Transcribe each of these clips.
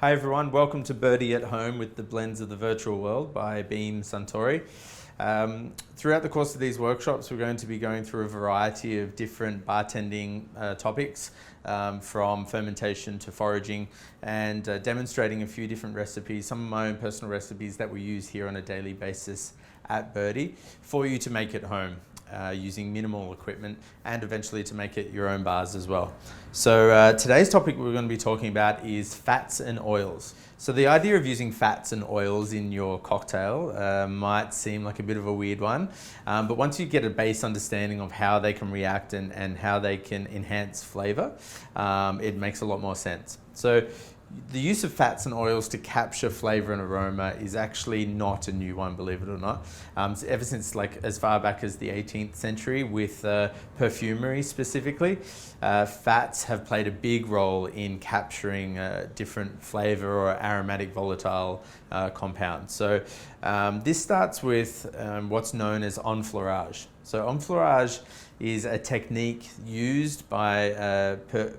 Hi everyone, welcome to BYRDI at Home with the Blends of the Virtual World by Beam Suntory. Throughout the course of these workshops, we're going to be going through a variety of different bartending topics, from fermentation to foraging, and demonstrating a few different recipes, some of my own personal recipes that we use here on a daily basis at BYRDI for you to make at home. Using minimal equipment and eventually to make it your own bars as well. So today's topic we're going to be talking about is fats and oils. So the idea of using fats and oils in your cocktail might seem like a bit of a weird one, but once you get a base understanding of how they can react and how they can enhance flavor, it makes a lot more sense. So the use of fats and oils to capture flavor and aroma is actually not a new one, believe it or not. Ever since as far back as the 18th century with perfumery specifically, fats have played a big role in capturing different flavor or aromatic volatile compounds. So this starts with what's known as enfleurage. So enfleurage is a technique used by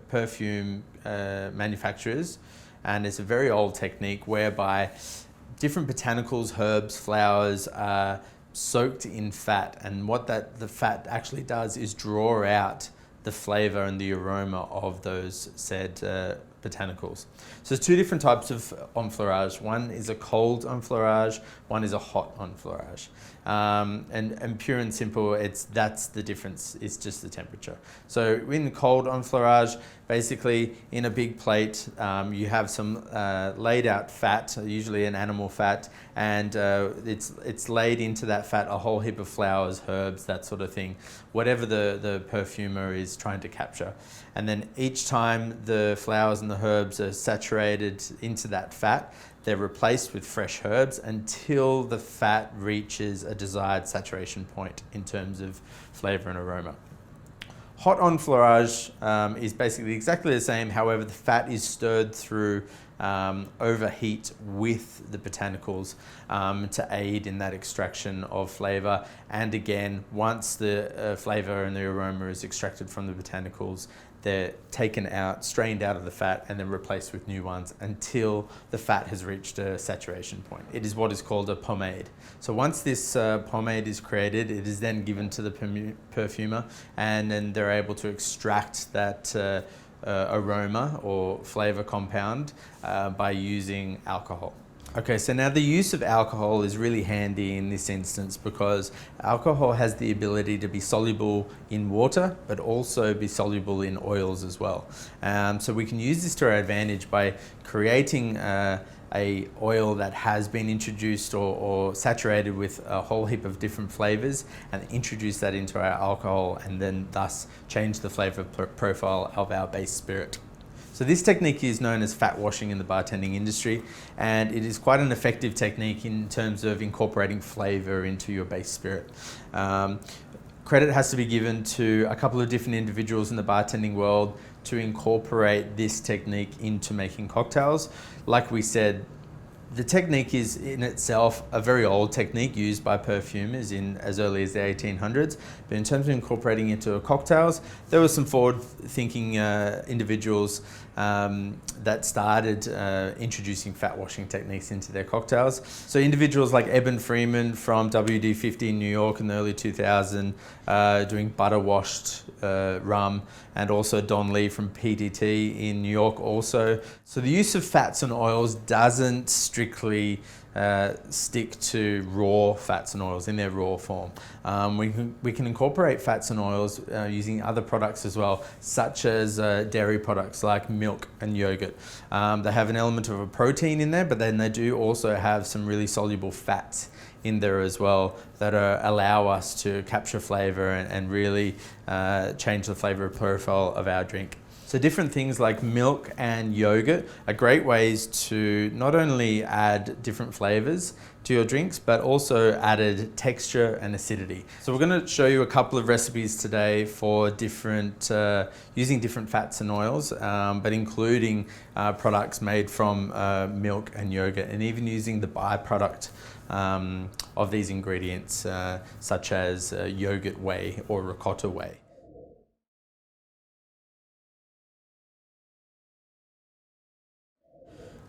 perfume manufacturers, and it's a very old technique whereby different botanicals, herbs, flowers are soaked in fat, and what the fat actually does is draw out the flavor and the aroma of those said botanicals. So there's two different types of enfleurage. One is a cold enfleurage, one is a hot enfleurage. And pure and simple, that's the difference, it's just the temperature. So in cold enfleurage, basically in a big plate, you have some laid out fat, usually an animal fat, and it's laid into that fat a whole heap of flowers, herbs, that sort of thing, whatever the perfumer is trying to capture. And then each time the flowers and the herbs are saturated into that fat, they're replaced with fresh herbs until the fat reaches a desired saturation point in terms of flavor and aroma. Hot enfleurage is basically exactly the same, however the fat is stirred through overheat with the botanicals to aid in that extraction of flavor. And again, once the flavor and the aroma is extracted from the botanicals, they're taken out, strained out of the fat, and then replaced with new ones until the fat has reached a saturation point. It is what is called a pomade. So once this pomade is created, it is then given to the perfumer, and then they're able to extract that aroma or flavor compound by using alcohol. Okay, so now the use of alcohol is really handy in this instance because alcohol has the ability to be soluble in water, but also be soluble in oils as well. So we can use this to our advantage by creating a oil that has been introduced or saturated with a whole heap of different flavors, and introduce that into our alcohol, and then thus change the flavor profile of our base spirit. So this technique is known as fat washing in the bartending industry, and it is quite an effective technique in terms of incorporating flavor into your base spirit. Credit has to be given to a couple of different individuals in the bartending world to incorporate this technique into making cocktails. Like we said, the technique is in itself a very old technique used by perfumers in as early as the 1800s, but in terms of incorporating it into cocktails, there were some forward-thinking individuals that started introducing fat washing techniques into their cocktails. So individuals like Eben Freeman from WD-50 in New York in the early 2000s, doing butter washed rum, and also Don Lee from PDT in New York also. So the use of fats and oils doesn't strictly stick to raw fats and oils in their raw form. We can incorporate fats and oils using other products as well, such as dairy products like milk and yogurt. They have an element of a protein in there, but then they do also have some really soluble fats in there as well that allow us to capture flavor and really change the flavor profile of our drink. So different things like milk and yogurt are great ways to not only add different flavors to your drinks, but also added texture and acidity. So we're going to show you a couple of recipes today for different, using different fats and oils, but including products made from milk and yogurt, and even using the byproduct of these ingredients, such as yogurt whey or ricotta whey.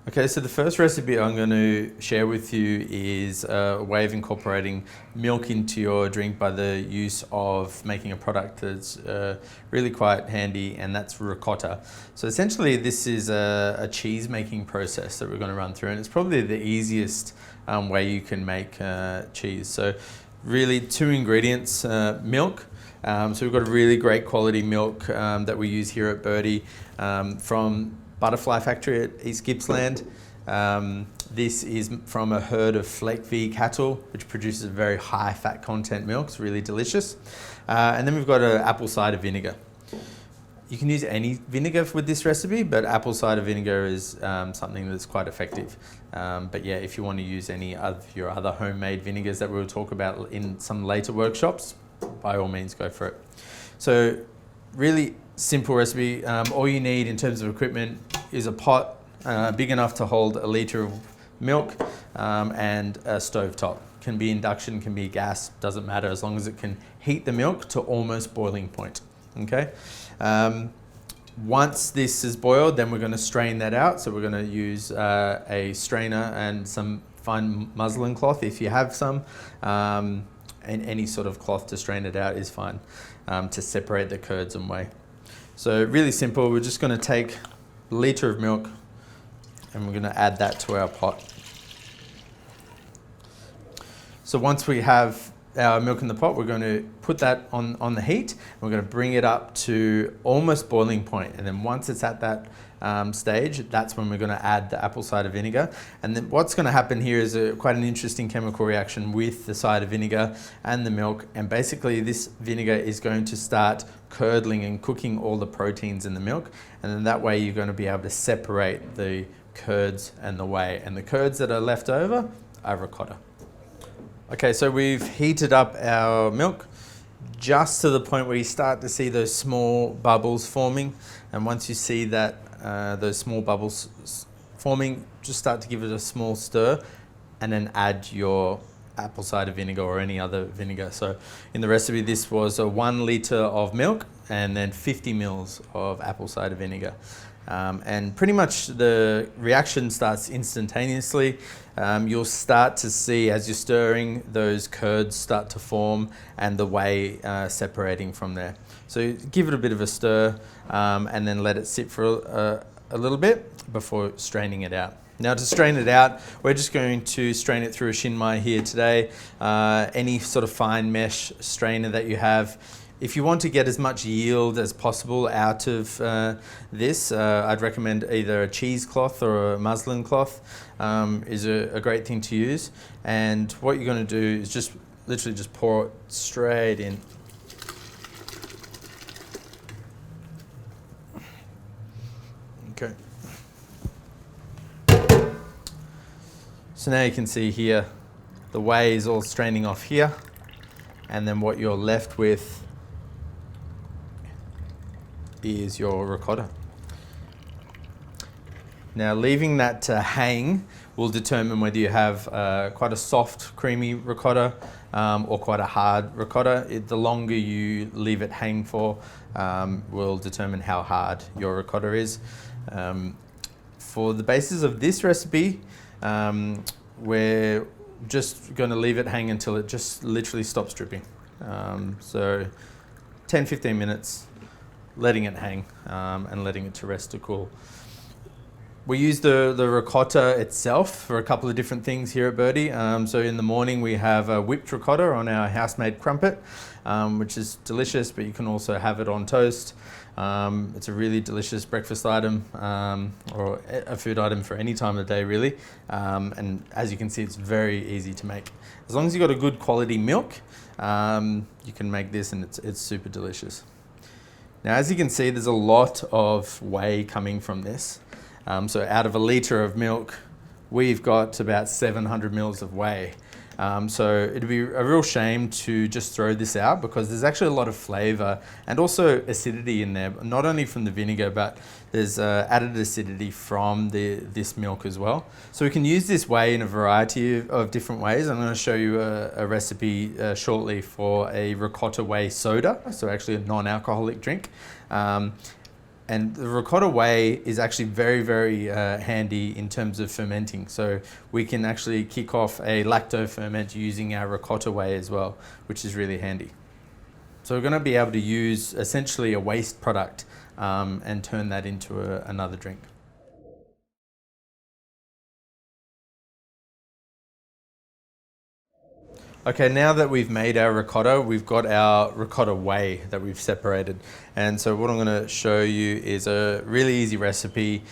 Okay, so the first recipe I'm going to share with you is a way of incorporating milk into your drink by the use of making a product that's really quite handy, and that's ricotta. So essentially this is a cheese making process that we're going to run through, and it's probably the easiest way you can make cheese. So really 2 ingredients, milk. So we've got a really great quality milk that we use here at BYRDI from Butterfly Factory at East Gippsland. This is from a herd of Flake cattle, which produces a very high fat content milk. It's really delicious. And then we've got an apple cider vinegar. You can use any vinegar with this recipe, but apple cider vinegar is something that's quite effective. But yeah, if you want to use any of your other homemade vinegars that we'll talk about in some later workshops, by all means go for it. So really simple recipe. All you need in terms of equipment is a pot big enough to hold a litre of milk and a stove top. Can be induction, can be gas, doesn't matter, as long as it can heat the milk to almost boiling point. Okay. Once this is boiled, then we're going to strain that out. So we're going to use a strainer and some fine muslin cloth if you have some, and any sort of cloth to strain it out is fine, to separate the curds and whey. So really simple. We're just going to take a litre of milk and we're going to add that to our pot. So once we have our milk in the pot, we're going to put that on the heat. We're going to bring it up to almost boiling point, and then once it's at that stage, that's when we're going to add the apple cider vinegar. And then what's going to happen here is quite an interesting chemical reaction with the cider vinegar and the milk, and basically this vinegar is going to start curdling and cooking all the proteins in the milk, and then that way you're going to be able to separate the curds and the whey, and the curds that are left over are ricotta. Okay, so we've heated up our milk just to the point where you start to see those small bubbles forming, and once you see that those small bubbles forming, just start to give it a small stir and then add your apple cider vinegar or any other vinegar. So in the recipe this was 1 litre of milk and then 50 mils of apple cider vinegar. And pretty much the reaction starts instantaneously. You'll start to see, as you're stirring, those curds start to form and the whey separating from there. So give it a bit of a stir and then let it sit for a little bit before straining it out. Now to strain it out, we're just going to strain it through a shinmai here today. Any sort of fine mesh strainer that you have. If you want to get as much yield as possible out of this, I'd recommend either a cheesecloth or a muslin cloth is a great thing to use. And what you're going to do is just literally just pour it straight in. Okay. So now you can see here, the whey is all straining off here, and then what you're left with is your ricotta. Now leaving that to hang will determine whether you have quite a soft creamy ricotta or quite a hard ricotta. The longer you leave it hang for will determine how hard your ricotta is. For the basis of this recipe, we're just going to leave it hang until it just literally stops dripping. So 10-15 minutes, letting it hang and letting it to rest to cool. We use the ricotta itself for a couple of different things here at BYRDI. So in the morning we have a whipped ricotta on our house-made crumpet, which is delicious, but you can also have it on toast. It's a really delicious breakfast item or a food item for any time of the day really. And as you can see, it's very easy to make. As long as you've got a good quality milk, you can make this, and it's super delicious. Now, as you can see, there's a lot of whey coming from this. So out of a litre of milk, we've got about 700 mils of whey. So it'd be a real shame to just throw this out, because there's actually a lot of flavour and also acidity in there, not only from the vinegar, but there's added acidity from this milk as well. So we can use this whey in a variety of different ways. I'm going to show you a recipe shortly for a ricotta whey soda, so actually a non-alcoholic drink. And the ricotta whey is actually very, very handy in terms of fermenting. So we can actually kick off a lacto ferment using our ricotta whey as well, which is really handy. So we're going to be able to use essentially a waste product and turn that into another drink. Okay, now that we've made our ricotta, we've got our ricotta whey that we've separated. And so what I'm going to show you is a really easy recipe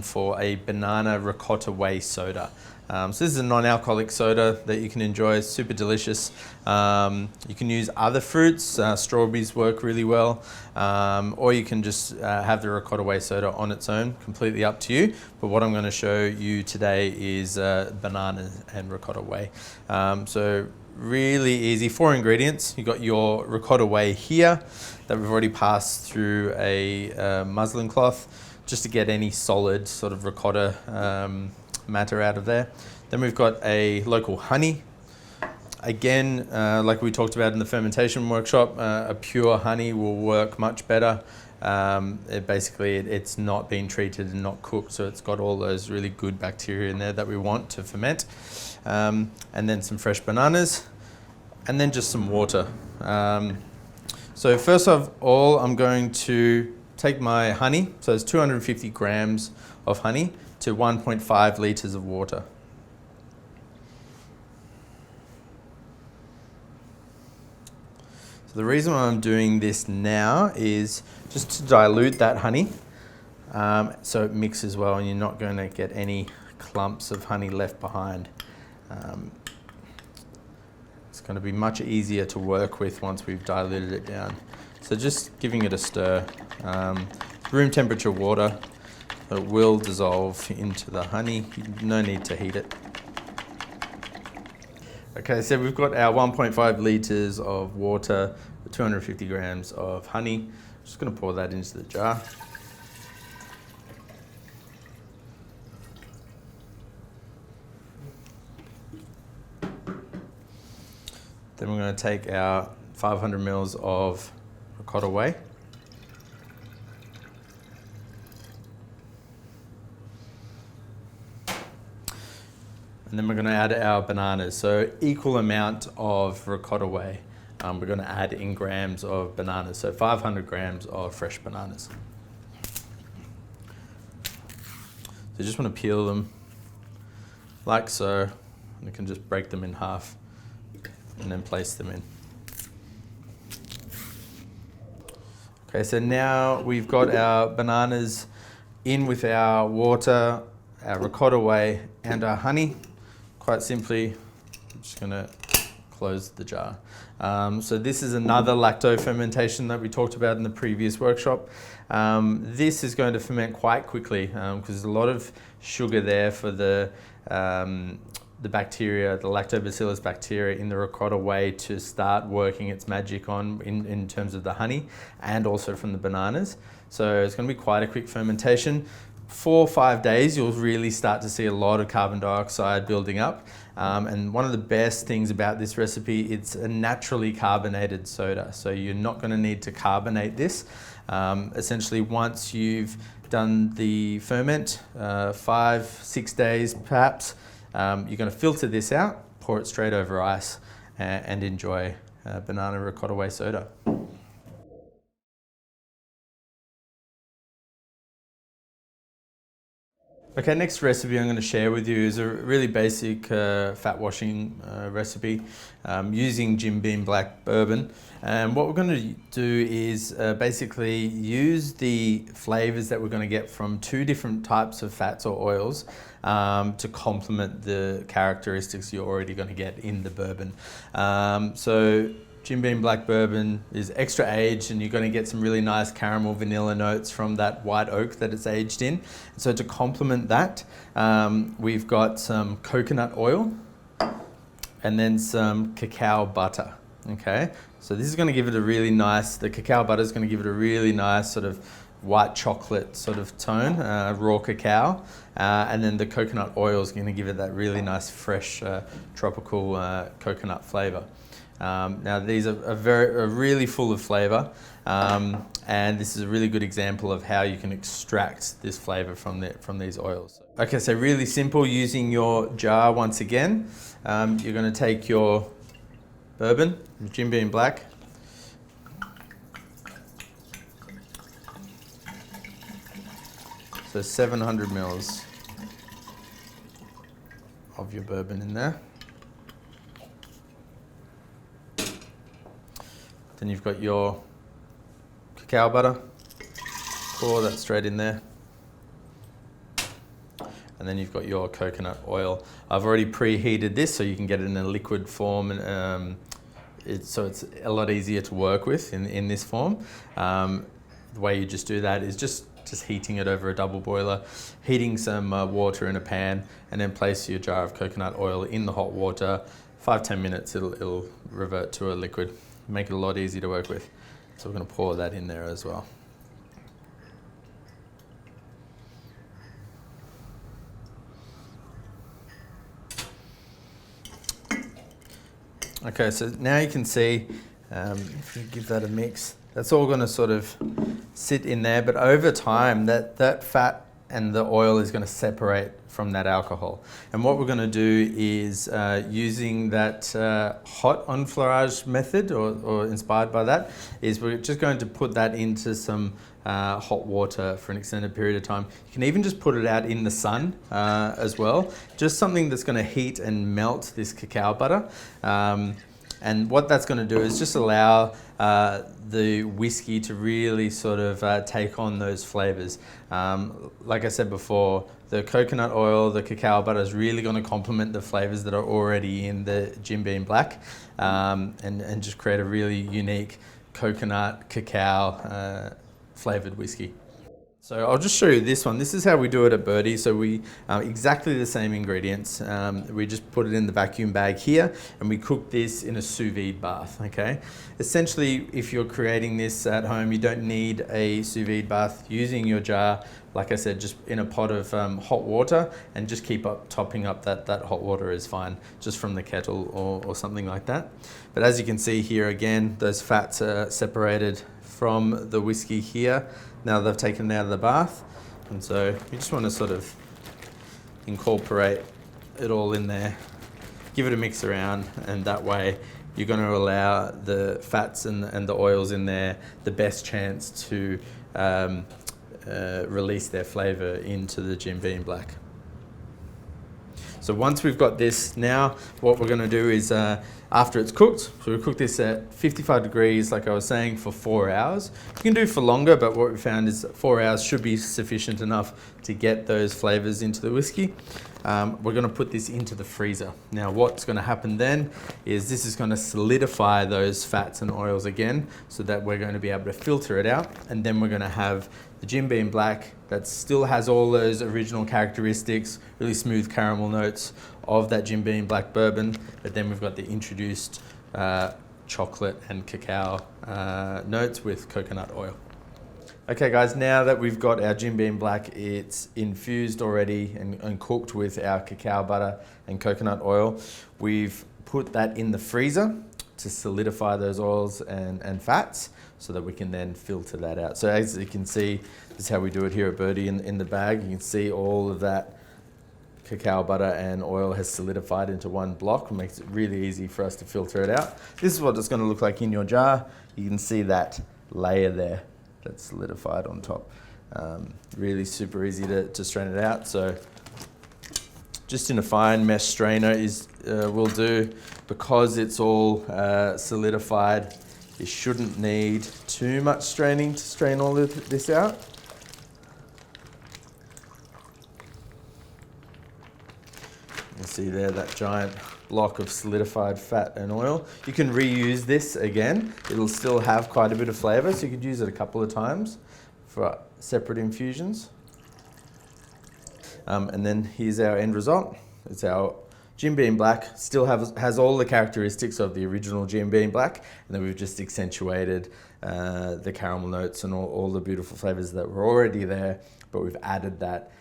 for a banana ricotta whey soda. So this is a non-alcoholic soda that you can enjoy. It's super delicious. You can use other fruits. Strawberries work really well. Or you can just have the ricotta whey soda on its own, completely up to you. But what I'm going to show you today is banana and ricotta whey. So really easy, 4 ingredients. You've got your ricotta whey here that we've already passed through a muslin cloth just to get any solid sort of ricotta matter out of there. Then we've got a local honey. Again, like we talked about in the fermentation workshop, a pure honey will work much better. It's not been treated and not cooked, so it's got all those really good bacteria in there that we want to ferment. And then some fresh bananas, and then just some water. So first of all, I'm going to take my honey, so it's 250 grams of honey to 1.5 litres of water. So the reason why I'm doing this now is just to dilute that honey so it mixes well and you're not going to get any clumps of honey left behind. It's going to be much easier to work with once we've diluted it down. So just giving it a stir. Room temperature water. It will dissolve into the honey. No need to heat it. Okay, so we've got our 1.5 litres of water, 250 grams of honey. Just going to pour that into the jar. Then we're going to take our 500 mils of ricotta whey. And then we're going to add our bananas. So equal amount of ricotta whey. We're going to add in grams of bananas. So 500 grams of fresh bananas. So you just want to peel them like so. And you can just break them in half and then place them in. Okay, so now we've got our bananas in with our water, our ricotta whey, and our honey. Quite simply, I'm just going to close the jar. So this is another lacto fermentation that we talked about in the previous workshop. This is going to ferment quite quickly because there's a lot of sugar there for the bacteria, the lactobacillus bacteria in the ricotta whey to start working its magic on in terms of the honey and also from the bananas. So it's going to be quite a quick fermentation. 4 or 5 days, you'll really start to see a lot of carbon dioxide building up. And one of the best things about this recipe, it's a naturally carbonated soda. So you're not going to need to carbonate this. Essentially, once you've done the ferment, 5-6 days perhaps, you're going to filter this out, pour it straight over ice, and enjoy banana ricotta whey soda. Okay, next recipe I'm going to share with you is a really basic fat washing recipe using Jim Beam black bourbon. And what we're going to do is basically use the flavors that we're going to get from 2 different types of fats or oils to complement the characteristics you're already going to get in the bourbon. So Jim Beam black bourbon is extra aged and you're going to get some really nice caramel vanilla notes from that white oak that it's aged in. So to complement that, we've got some coconut oil and then some cacao butter. Okay, so this is going to give it a really nice, the cacao butter is going to give it a really nice sort of white chocolate sort of tone, raw cacao, and then the coconut oil is going to give it that really nice fresh tropical coconut flavor. Now these are really full of flavour, and this is a really good example of how you can extract this flavour from these oils. Okay, so really simple, using your jar once again. You're going to take your bourbon, Jim Beam Black, so 700 mils of your bourbon in there. Then you've got your cacao butter, pour that straight in there. And then you've got your coconut oil. I've already preheated this so you can get it in a liquid form, and so it's a lot easier to work with in this form. The way you just do that is just heating it over a double boiler, heating some water in a pan, and then place your jar of coconut oil in the hot water. 5-10 minutes, it'll revert to a liquid. Make it a lot easier to work with. So we're going to pour that in there as well. Okay, so now you can see, if you give that a mix, that's all going to sort of sit in there, but over time that fat and the oil is going to separate from that alcohol. And what we're going to do is, using that hot enfleurage method, or inspired by that, is we're just going to put that into some hot water for an extended period of time. You can even just put it out in the sun as well. Just something that's going to heat and melt this cacao butter. And what that's going to do is just allow the whiskey to really sort of take on those flavors. Like I said before, the coconut oil, the cacao butter is really going to complement the flavors that are already in the Jim Beam Black, and just create a really unique coconut cacao flavored whiskey. So I'll just show you this one. This is how we do it at BYRDI. So we exactly the same ingredients. We just put it in the vacuum bag here, and we cook this in a sous vide bath. Okay. Essentially, if you're creating this at home, you don't need a sous vide bath. Using your jar, like I said, just in a pot of hot water, and just keep topping up that hot water is fine, just from the kettle or something like that. But as you can see here again, those fats are separated from the whiskey here. Now they've taken it out of the bath, and so you just want to sort of incorporate it all in there, give it a mix around, and that way you're going to allow the fats and the oils in there the best chance to release their flavour into the Jim Beam Black. So once we've got this, now what we're going to do is, after it's cooked, so we cook this at 55 degrees, like I was saying, for 4 hours. You can do for longer, but what we found is 4 hours should be sufficient enough to get those flavors into the whiskey. We're going to put this into the freezer. Now what's going to happen then is this is going to solidify those fats and oils again, so that we're going to be able to filter it out, and then we're going to have the Jim Beam Black that still has all those original characteristics, really smooth caramel notes of that Jim Beam Black bourbon, but then we've got the introduced chocolate and cacao notes with coconut oil. Okay guys, now that we've got our Jim Beam Black, it's infused already and cooked with our cacao butter and coconut oil. We've put that in the freezer to solidify those oils and fats, so that we can then filter that out. So as you can see, this is how we do it here at BYRDI in the bag. You can see all of that cacao butter and oil has solidified into one block. It makes it really easy for us to filter it out. This is what it's going to look like in your jar. You can see that layer there that's solidified on top. Really super easy to strain it out. So just in a fine mesh strainer will do. Because it's all solidified, you shouldn't need too much straining to strain all of this out. You can see there that giant block of solidified fat and oil. You can reuse this again. It'll still have quite a bit of flavour, so you could use it a couple of times for separate infusions. And then here's our end result. It's our Jim Beam Black. Still has all the characteristics of the original Jim Beam Black, and then we've just accentuated the caramel notes and all the beautiful flavours that were already there, but we've added that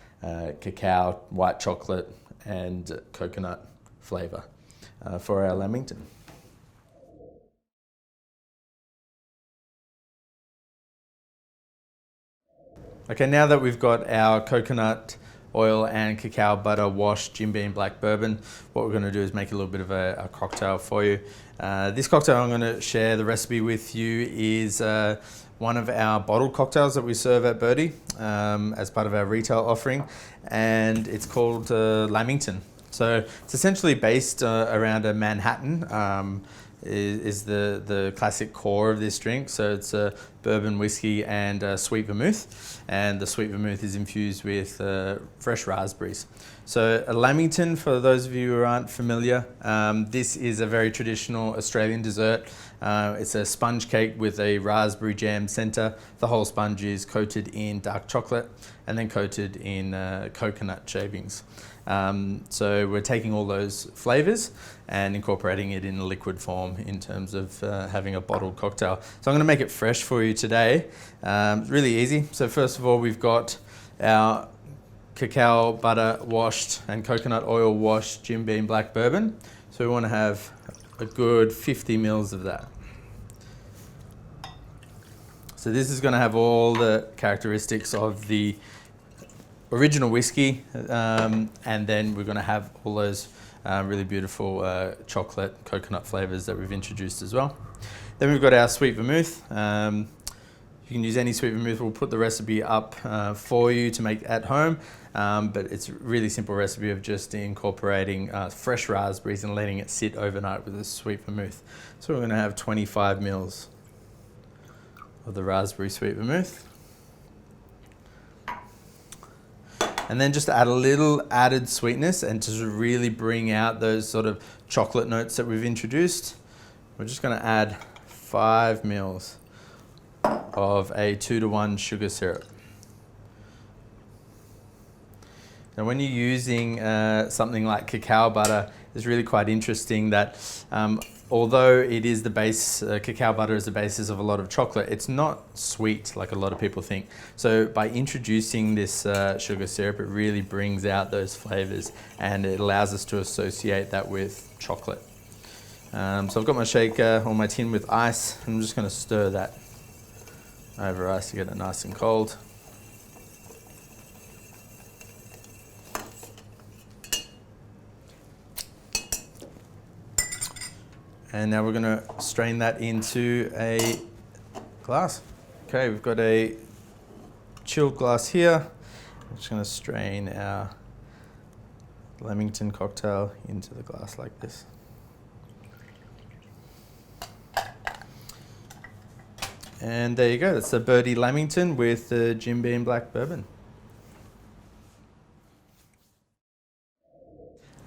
cacao, white chocolate and coconut flavour for our Lamington. Okay, now that we've got our coconut oil and cacao butter washed Jim Beam black bourbon, what we're going to do is make a little bit of a cocktail for you. This cocktail I'm going to share the recipe with you is one of our bottled cocktails that we serve at BYRDI as part of our retail offering, and it's called Lamington. So it's essentially based around a Manhattan. Is the classic core of this drink. So it's a bourbon whiskey and sweet vermouth, and the sweet vermouth is infused with fresh raspberries. So a Lamington, for those of you who aren't familiar, this is a very traditional Australian dessert. It's a sponge cake with a raspberry jam center. The whole sponge is coated in dark chocolate and then coated in coconut shavings. So we're taking all those flavors and incorporating it in a liquid form in terms of having a bottled cocktail. So I'm going to make it fresh for you today. Really easy. So first of all, we've got our cacao butter washed and coconut oil washed Jim Beam black bourbon. So we want to have a good 50 mils of that. So this is going to have all the characteristics of the original whiskey, and then we're going to have all those really beautiful chocolate coconut flavors that we've introduced as well. Then we've got our sweet vermouth. You can use any sweet vermouth. We'll put the recipe up for you to make at home, but it's a really simple recipe of just incorporating fresh raspberries and letting it sit overnight with a sweet vermouth. So we're going to have 25 mils of the raspberry sweet vermouth. And then just to add a little added sweetness and to really bring out those sort of chocolate notes that we've introduced, we're just going to add 5 mils of a 2-to-1 sugar syrup. Now when you're using something like cacao butter, it's really quite interesting that although it is the base, cacao butter is the basis of a lot of chocolate, it's not sweet like a lot of people think. So by introducing this sugar syrup, it really brings out those flavors and it allows us to associate that with chocolate. So I've got my shaker or my tin with ice. I'm just going to stir that over ice to get it nice and cold. And now we're going to strain that into a glass. Okay, we've got a chilled glass here. I'm just going to strain our Lamington cocktail into the glass like this. And there you go, that's the BYRDI Lamington with the Jim Beam black bourbon.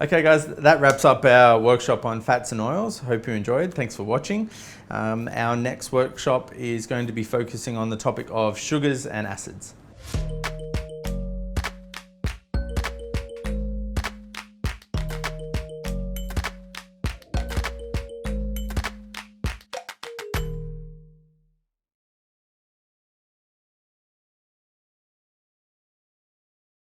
Okay guys, that wraps up our workshop on fats and oils. Hope you enjoyed. Thanks for watching. Our next workshop is going to be focusing on the topic of sugars and acids.